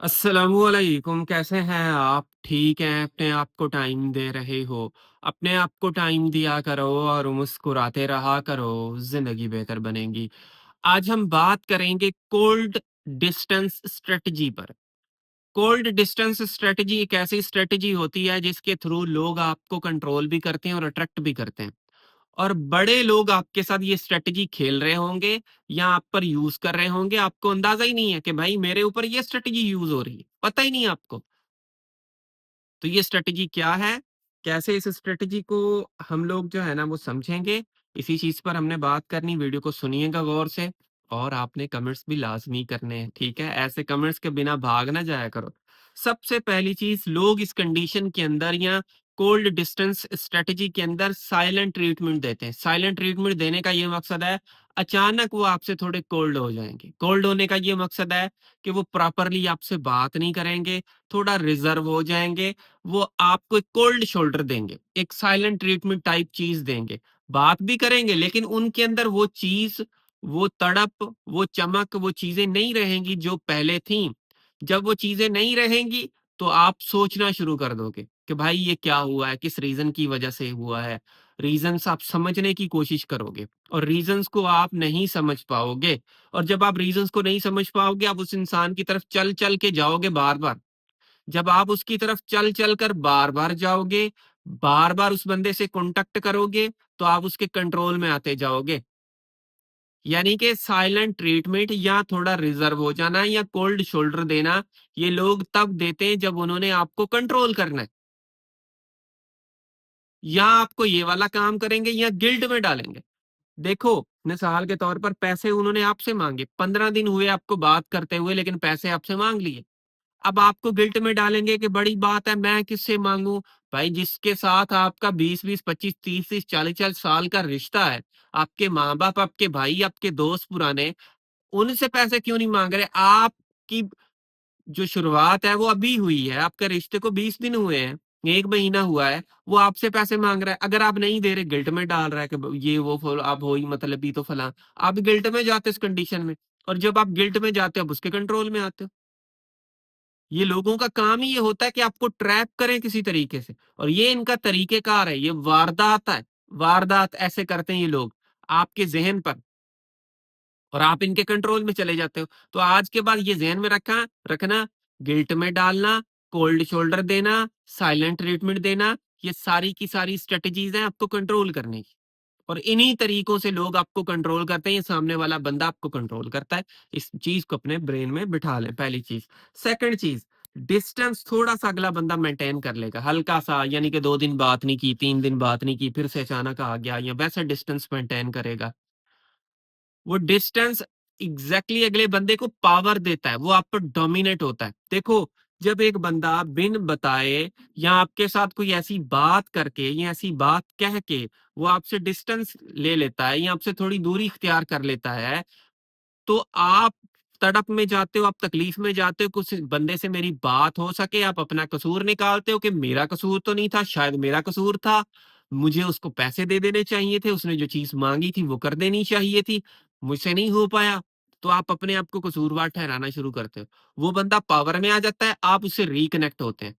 अस्सलामुअलैकुम, कैसे हैं आप? ठीक हैं? अपने आप को टाइम दे रहे हो? अपने आप को टाइम दिया करो और मुस्कुराते रहा करो, ज़िंदगी बेहतर बनेगी। आज हम बात करेंगे कोल्ड डिस्टेंस स्ट्रैटेजी पर। कोल्ड डिस्टेंस स्ट्रैटेजी एक ऐसी स्ट्रैटेजी होती है जिसके थ्रू लोग आपको कंट्रोल भी करते हैं और अट्रैक्ट भी करते हैं। और बड़े लोग आपके साथ ये स्ट्रैटेजी खेल रहे होंगे या आप पर यूज़ कर रहे होंगे, आपको अंदाज़ा ही नहीं है कि भाई मेरे ऊपर ये स्ट्रैटेजी यूज़ हो रही है, पता ही नहीं है आपको। तो ये स्ट्रैटेजी क्या है? कैसे इस स्ट्रैटेजी को हम लोग जो है ना वो समझेंगे, इसी चीज़ पर हमने बात करनी, वीडियो को सुनिएगा गौर से और आपने कमेंट्स भी लाज़मी करने हैं, ठीक है? ऐसे कमेंट्स के बिना भाग ना जाया करो। सबसे पहली चीज़, लोग इस कंडीशन के अंदर या कोल्ड डिस्टेंस स्ट्रैटेजी के अंदर साइलेंट ट्रीटमेंट देते हैं। साइलेंट ट्रीटमेंट देने का ये मकसद है, अचानक वो आपसे थोड़े कोल्ड हो जाएँगे। कोल्ड होने का ये मकसद है कि वो प्रॉपर्ली आपसे बात नहीं करेंगे, थोड़ा रिज़र्व हो जाएँगे, वो आपको एक कोल्ड शोल्डर देंगे, एक साइलेंट ट्रीटमेंट टाइप चीज़ देंगे। बात भी करेंगे लेकिन उनके अंदर वो चीज़, वो तड़प, वो चमक, वो चीज़ें नहीं रहेंगी जो पहले थीं। जब वो चीज़ें नहीं रहेंगी तो आप सोचना शुरू कर दोगे कि भाई ये क्या हुआ है? किस रीज़न की वज़ह से हुआ है? रीज़न्स आप समझने की कोशिश करोगे और रीज़न्स को आप नहीं समझ पाओगे और जब आप रीज़न्स को नहीं समझ पाओगे, आप उस इंसान की तरफ चल-चल के जाओगे बार-बार। जब आप उसकी तरफ चल-चल कर बार-बार जाओगे, बार-बार उस बंदे से कॉन्टैक्ट करोगे, तो आप उसके कंट्रोल में आते जाओगे। यानी कि साइलेंट ट्रीटमेंट या थोड़ा रिज़र्व हो जाना या कोल्ड शोल्डर देना, ये लोग तब देते हैं जब उन्होंने आपको कंट्रोल करना है। या आपको ये वाला काम करेंगे या गिल्ट में डालेंगे। देखो, मिसाल के तौर पर पैसे उन्होंने आपसे माँगे, 15 दिन हुए आपको बात करते हुए लेकिन पैसे आपसे माँग लिए। अब आपको गिल्ट में डालेंगे कि बड़ी बात है, मैं किससे माँगूँ? भाई जिसके साथ आपका 20-20, 25, 30-30, 40-40 साल का रिश्ता है, आपके माँ-बाप, आपके भाई, आपके दोस्त पुराने, उनसे पैसे क्यों नहीं माँग रहे? आपकी जो शुरुआत है वो अभी हुई है, आपके रिश्ते को 20 दिन हुए हैं, 1 महीना हुआ है, वो आपसे पैसे माँग रहा है। अगर आप नहीं दे रहे, गिल्ट में डाल रहा है कि ब ये वो आप हो ही मतलबी तो फलाँ। आप गिल्ट में जाते हो इस कंडीशन में और जब आप गिल्ट में जाते हो, आप उसके कंट्रोल में आते हो। ये लोगों का काम ही ये होता है कि आपको ट्रैप करें किसी तरीके से और ये इनका तरीक़ेकार है, ये वारदात है। वारदात ऐसे करते हैं ये लोग, आपके ज़हन पर और आप इनके कंट्रोल में चले जाते हो। तो आज के बाद ये ज़हन में रखना, गिल्ट में डालना, कोल्ड शोल्डर देना, साइलेंट ट्रीटमेंट देना, ये सारी की सारी स्ट्रैटेजीज़ हैं आपको कंट्रोल करने की। और इन्हीं तरीकों से लोग आपको कंट्रोल करते हैं, ये सामने वाला बंदा आपको कंट्रोल करता है। इस चीज़ को अपने ब्रेन में बिठा लें, पहली चीज़। सेकंड चीज़, डिस्टेंस थोड़ा-सा अगला बंदा मेंटेन कर लेगा, हल्का-सा, यानी कि 2 दिन बात नहीं की, 3 दिन बात नहीं की, फिर से अचानक आ गया या वैसा डिस्टेंस मेंटेन करेगा। वो डिस्टेंस एग्ज़ैक्टली अगले बंदे को पावर देता है, वो आप पर डोमिनेट होता है। देखो, जब एक बंदा बिन बताए या आपके साथ कोई ऐसी बात करके या ऐसी बात कह के वो आपसे डिस्टेंस ले लेता है या आपसे थोड़ी दूरी इख्तियार कर लेता है, तो आप तड़प में जाते हो, आप तकलीफ में जाते हो, कुछ बंदे से मेरी बात हो सके, आप अपना कसूर निकालते हो कि मेरा कसूर तो नहीं था, शायद मेरा कसूर था। मुझे उसको पैसे दे देने चाहिए थे, उसने जो चीज़ माँगी थी वो कर देनी चाहिए थी, मुझसे नहीं हो पाया। तो आप अपने आप को कसूरवार ठहराना शुरू करते हो। वो बंदा पावर में आ जाता है, आप उससे रिकनेक्ट होते हैं।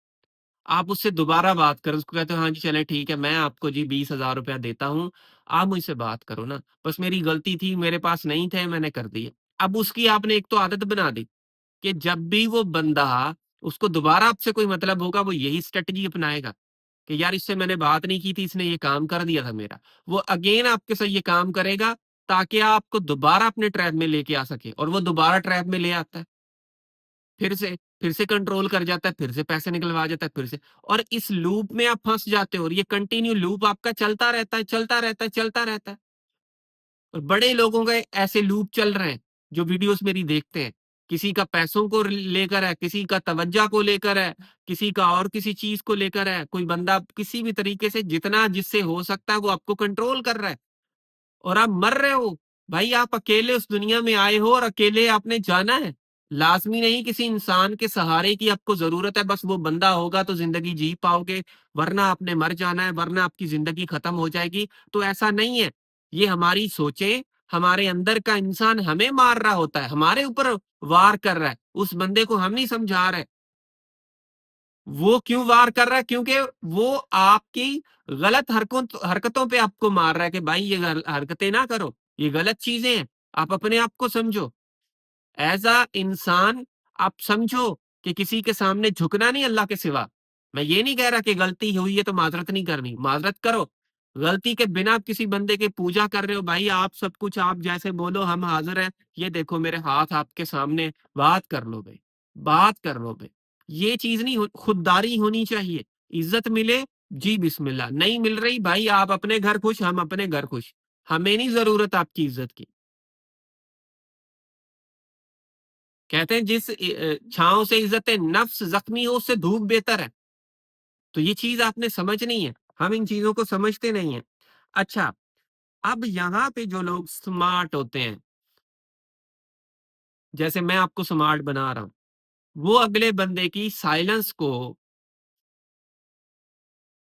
आप उससे दोबारा बात करो, उसको कहते हो हाँ जी, चलें ठीक है, मैं आपको जी 20,000 रुपया देता हूँ, आप मुझसे बात करो ना, बस मेरी गलती थी, मेरे पास नहीं थे, मैंने कर दिए। अब उसकी आपने एक तो आदत बना दी कि जब भी वो बंदा उसको दोबारा आपसे कोई मतलब होगा, वो यही स्ट्रैटेजी अपनाएगा कि यार इससे मैंने बात नहीं की थी, इसने ये काम कर दिया था मेरा। वो अगेन आपके साथ ये काम करेगा ताकि आपको दोबारा अपने ट्रैप में लेके आ सके और वो दोबारा ट्रैप में ले आता है। फिर से कंट्रोल कर जाता है, फिर से पैसे निकलवा जाता है, फिर से और इस लूप में आप फँस जाते हो और ये कंटिन्यू लूप आपका चलता रहता है, चलता रहता है, चलता रहता है। और बड़े लोगों के ऐसे लूप चल रहे हैं, जो वीडियोज़ मेरी देखते हैं। किसी का पैसों को लेकर है, किसी का तवज्जो को लेकर है, किसी का और किसी चीज़ को लेकर है। कोई बंदा किसी भी तरीके से जितना जिससे हो सकता है वो आपको कंट्रोल कर रहा है और आप मर रहे हो। भाई आप अकेले उस दुनिया में आए हो और अकेले आपने जाना है। लाज़मी नहीं किसी इंसान के सहारे की आपको ज़रूरत है, बस वो बंदा होगा तो ज़िंदगी जी पाओगे, वरना आपने मर जाना है, वरना आपकी ज़िंदगी खत्म हो जाएगी। तो ऐसा नहीं है। ये हमारी सोचें, हमारे अंदर का इंसान हमें मार रहा होता है, हमारे ऊपर वार कर रहा है, उस बंदे को हम नहीं समझा रहे। वो क्यों वार कर रहा है? क्योंकि वो आपकी गलत हरकतों पे आपको मार रहा है कि भाई ये हरकतें ना करो, ये गलत चीजें हैं, आप अपने आप को समझो। एज़ अ इंसान आप समझो कि किसी के सामने झुकना नहीं अल्लाह के सिवा। मैं ये नहीं कह रहा कि गलती हुई है तो माज़रत नहीं करनी, माज़रत करो। गलती के बिना आप किसी बंदे की पूजा कर रहे हो, भाई आप सब कुछ आप जैसे बोलो हम हाज़िर हैं, ये देखो मेरे हाथ आपके सामने, बात कर लो भई, बात कर लो भई। ये चीज़ नहीं हो खुददारी होनी चाहिए। इज़्ज़त मिले, जी बिस्मिल्लाह, नहीं मिल रही भाई आप अपने घर खुश, हम अपने घर खुश। हमें नहीं ज़रूरत आपकी इज़्ज़त की। कहते हैं छाँव से इज़्ज़त नफ्स ज़ख्मी हो उससे धूप बेहतर है। तो ये चीज़ आपने समझनी है। हम इन चीज़ों को समझते नहीं हैं। अच्छा, अब यहाँ पे जो लोग स्मार्ट होते हैं, जैसे मैं आपको स्मार्ट बना रहा हूँ, वो अगले बंदे की साइलेंस को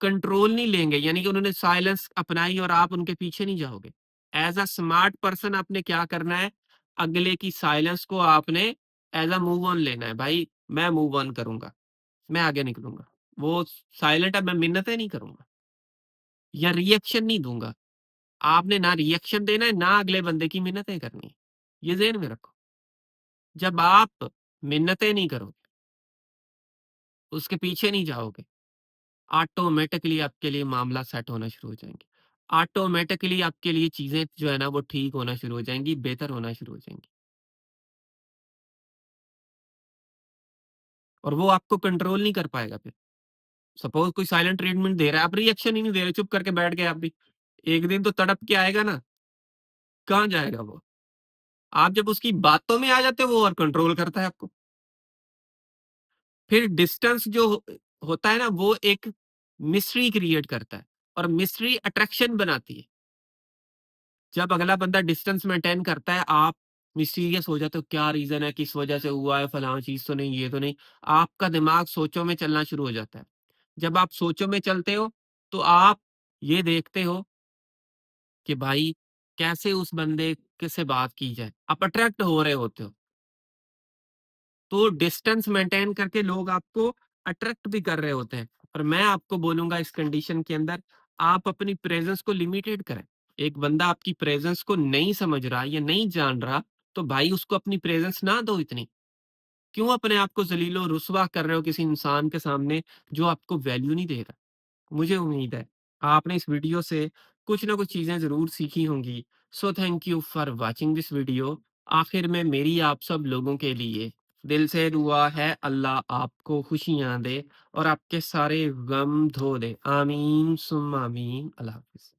कंट्रोल नहीं लेंगे, यानी कि उन्होंने साइलेंस अपनाई और आप उनके पीछे नहीं जाओगे। एज़ अ स्मार्ट पर्सन आपने क्या करना है, अगले की साइलेंस को आपने एज़ अ मूव ऑन लेना है। भाई मैं मूव ऑन करूँगा, मैं आगे निकलूँगा। वो साइलेंट है, मैं मिन्नतें नहीं करूँगा या रिएक्शन नहीं दूँगा। आपने ना रिएक्शन देना है, ना अगले बंदे की मिन्नतें करनी है। ये ज़हन में रखो। जब आप मिन्नतें नहीं करोगे, उसके पीछे नहीं जाओगे, ऑटोमैटिकली आपके लिए मामला सेट होना शुरू हो जाएँगे। ऑटोमैटिकली आपके लिए चीज़ें जो है ना वो ठीक होना शुरू हो जाएँगी, बेहतर होना शुरू हो जाएँगी। और वो आपको कंट्रोल नहीं कर पाएगा फिर। सपोज़ कोई साइलेंट ट्रीटमेंट दे रहा है, आप रिएक्शन ही नहीं दे रहे, चुप करके बैठ गए आप भी। एक दिन तो तड़प के आएगा ना, कहाँ जाएगा वो? आप जब उसकी बातों में आ जाते हो, वो और कंट्रोल करता है आपको। फिर डिस्टेंस जो होता है ना, वो एक मिस्ट्री क्रिएट करता है और मिस्ट्री अट्रैक्शन बनाती है। जब अगला बंदा डिस्टेंस मेंटेन करता है, आप मिस्टीरियस हो जाते हो, क्या रीज़न है, किस वजह से हुआ है, फलाँ चीज़ तो नहीं, ये तो नहीं। आपका दिमाग सोचों में चलना शुरू हो जाता है। जब आप सोचों में चलते हो, तो आप ये देखते हो कि भाई कैसे उस बंदे के से बात की जाए। आप अट्रैक्ट हो रहे होते हो। तो डिस्टेंस मेंटेन करके लोग आपको अट्रैक्ट भी कर रहे होते हैं। और मैं आपको बोलूँगा इस कंडीशन के अंदर आप अपनी प्रेज़ेंस को लिमिटेड करें। एक बंदा आपकी प्रेज़ेंस को नहीं समझ रहा या नहीं जान रहा, तो भाई उसको अपनी प्रेज़ेंस ना दो इतनी। क्यों अपने आप को ज़लील और रुस्वा कर रहे हो किसी इंसान के सामने जो आपको वैल्यू नहीं दे रहा? मुझे उम्मीद है आपने इस वीडियो से कुछ ना कुछ चीज़ें ज़रूर सीखी होंगी। So thank you for watching this video. आखिर में मेरी आप सब लोगों के लिए दिल से दुआ है अल्लाह आपको खुशियाँ दे और आपके सारे गम धो दे। आमीन सुम्मा आमीन। अल्लाह हाफ़िज़।